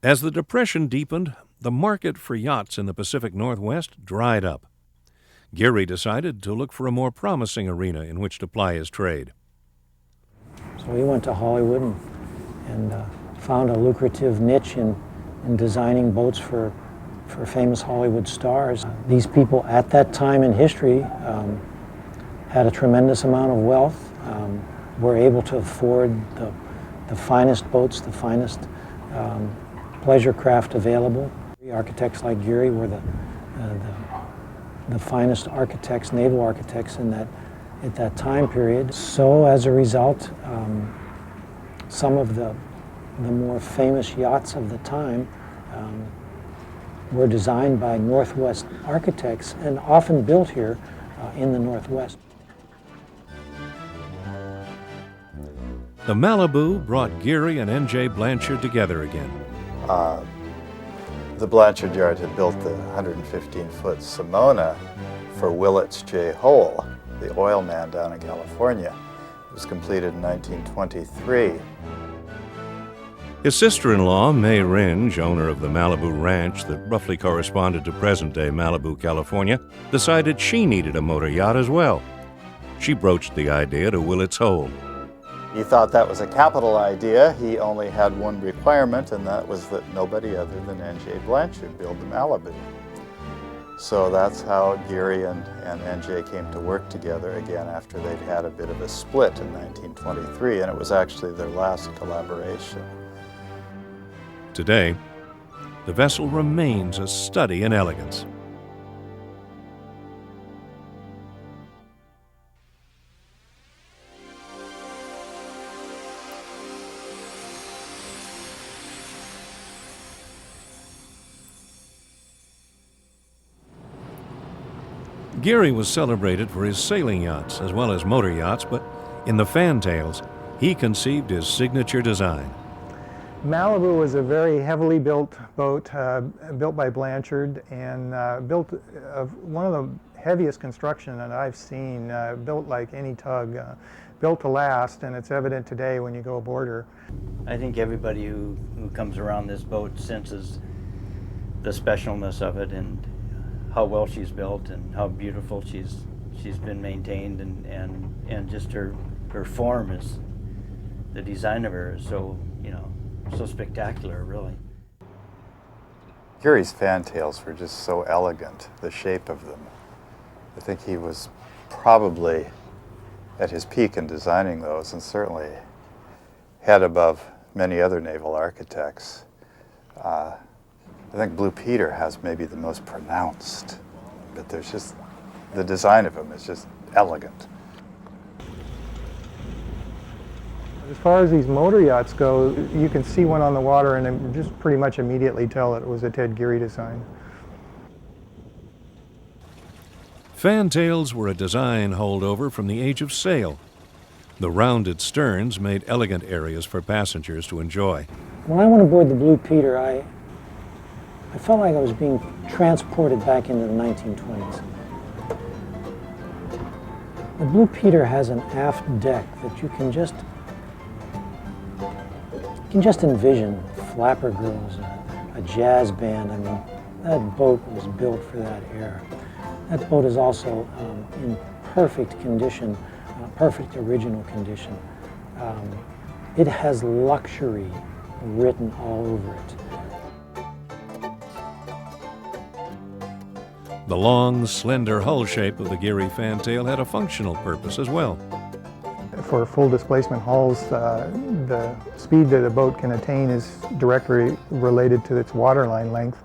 As the Depression deepened, the market for yachts in the Pacific Northwest dried up. Geary decided to look for a more promising arena in which to ply his trade. So he went to Hollywood and found a lucrative niche in designing boats for famous Hollywood stars. These people at that time in history had a tremendous amount of wealth, were able to afford the finest boats, the finest pleasure craft available. Architects like Geary were the finest architects, naval architects at that time period. So as a result, some of the more famous yachts of the time were designed by Northwest architects and often built here in the Northwest. The Malibu brought Geary and N.J. Blanchard together again. The Blanchard Yard had built the 115-foot Simona for Willits J. Hole, the oil man down in California. It was completed in 1923. His sister-in-law, May Ringe, owner of the Malibu Ranch that roughly corresponded to present-day Malibu, California, decided she needed a motor yacht as well. She broached the idea to Willits Hole. He thought that was a capital idea. He only had one requirement, and that was that nobody other than N.J. Blanchard build the Malibu. So that's how Geary and N.J. came to work together again after they'd had a bit of a split in 1923, and it was actually their last collaboration. Today, the vessel remains a study in elegance. Geary was celebrated for his sailing yachts as well as motor yachts, but in the Fantails, he conceived his signature design. Malibu was a very heavily built boat, built by Blanchard, and built of one of the heaviest construction that I've seen, built like any tug, built to last, and it's evident today when you go aboard her. I think everybody who comes around this boat senses the specialness of it and how well she's built and how beautiful she's been maintained, and just her form is, the design of her is so, so spectacular, really. Geary's fantails were just so elegant, the shape of them. I think he was probably at his peak in designing those, and certainly head above many other naval architects. I think Blue Peter has maybe the most pronounced, but there's just, the design of them is just elegant. As far as these motor yachts go, you can see one on the water and just pretty much immediately tell it was a Ted Geary design. Fantails were a design holdover from the age of sail. The rounded sterns made elegant areas for passengers to enjoy. When I went aboard the Blue Peter, I felt like I was being transported back into the 1920s. The Blue Peter has an aft deck that you can just envision flapper girls, a jazz band. I mean, that boat was built for that era. That boat is also in perfect condition, perfect original condition. It has luxury written all over it. The long, slender hull shape of the Geary Fantail had a functional purpose as well. For full displacement hulls, the speed that a boat can attain is directly related to its waterline length.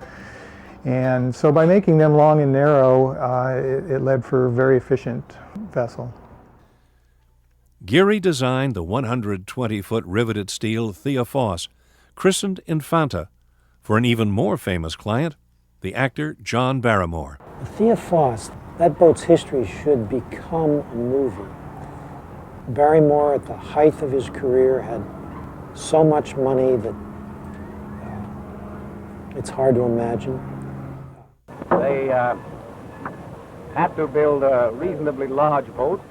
And so by making them long and narrow, it led for a very efficient vessel. Geary designed the 120-foot riveted steel Thea Foss, christened Infanta, for an even more famous client, the actor John Barrymore. The Thea Foss, that boat's history should become a movie. Barrymore, at the height of his career, had so much money that it's hard to imagine. They had to build a reasonably large boat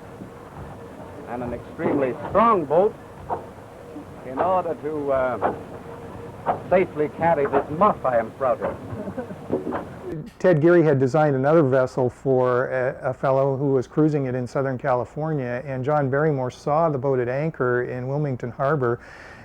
and an extremely strong boat in order to safely carry this muff I am sprouting. Ted Geary had designed another vessel for a fellow who was cruising it in Southern California, and John Barrymore saw the boat at anchor in Wilmington Harbor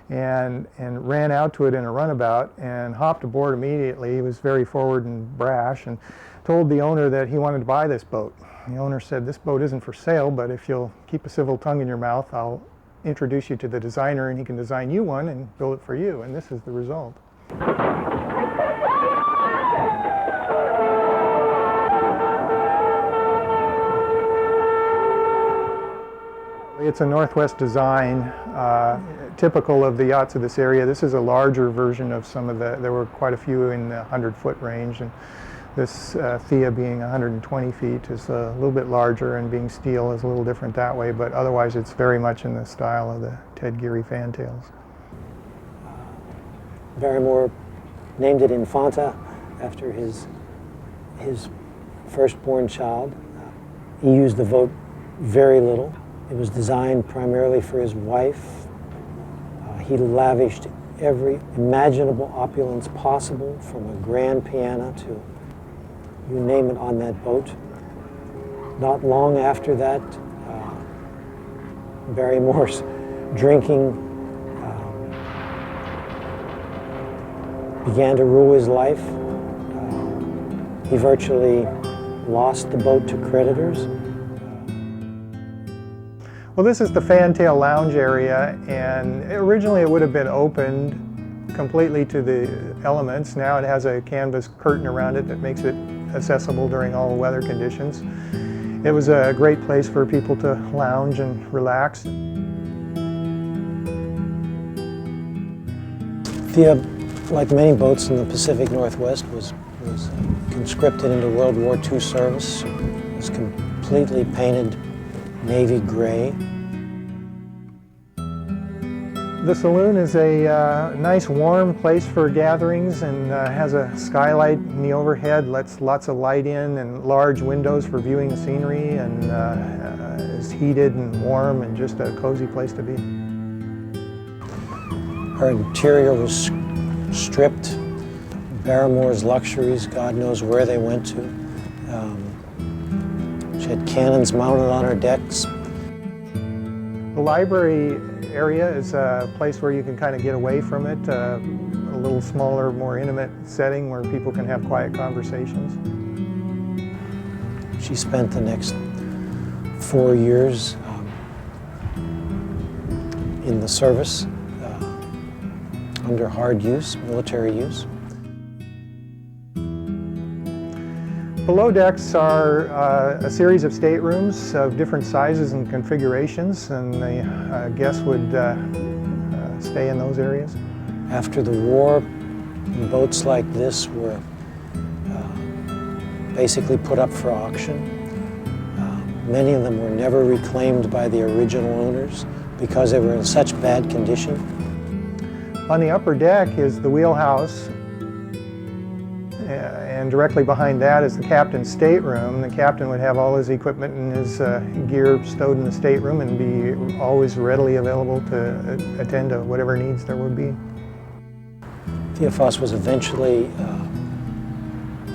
and ran out to it in a runabout and hopped aboard immediately. He was very forward and brash and told the owner that he wanted to buy this boat. The owner said, "This boat isn't for sale, but if you'll keep a civil tongue in your mouth, I'll introduce you to the designer and he can design you one and build it for you." And this is the result. It's a Northwest design, typical of the yachts of this area. This is a larger version of some of there were quite a few in the 100-foot range, and this Thea being 120 feet is a little bit larger, and being steel is a little different that way, but otherwise it's very much in the style of the Ted Geary Fantails. Barrymore named it Infanta after his firstborn child. He used the boat very little. It was designed primarily for his wife. He lavished every imaginable opulence possible, from a grand piano to you name it on that boat. Not long after that, Barrymore's drinking began to rule his life. He virtually lost the boat to creditors. Well, this is the Fantail Lounge area, and originally it would have been opened completely to the elements. Now it has a canvas curtain around it that makes it accessible during all weather conditions. It was a great place for people to lounge and relax. Thea, like many boats in the Pacific Northwest, was conscripted into World War II service. It was completely painted navy gray. The saloon is a nice warm place for gatherings, and has a skylight in the overhead, lets lots of light in, and large windows for viewing the scenery, and is heated and warm and just a cozy place to be. Her interior was stripped. Barrymore's luxuries, God knows where they went to. She had cannons mounted on her decks. The library area is a place where you can kind of get away from it, a little smaller, more intimate setting where people can have quiet conversations. She spent the next 4 years in the service, under hard use, military use. Below decks are a series of staterooms of different sizes and configurations, and the guests would stay in those areas. After the war, boats like this were basically put up for auction. Many of them were never reclaimed by the original owners because they were in such bad condition. On the upper deck is the wheelhouse, and directly behind that is the captain's stateroom. The captain would have all his equipment and his gear stowed in the stateroom and be always readily available to attend to whatever needs there would be. Thea Foss was eventually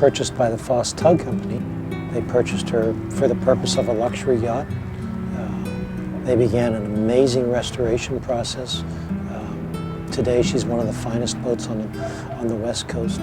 purchased by the Foss Tug Company. They purchased her for the purpose of a luxury yacht. They began an amazing restoration process. Today she's one of the finest boats on the West Coast.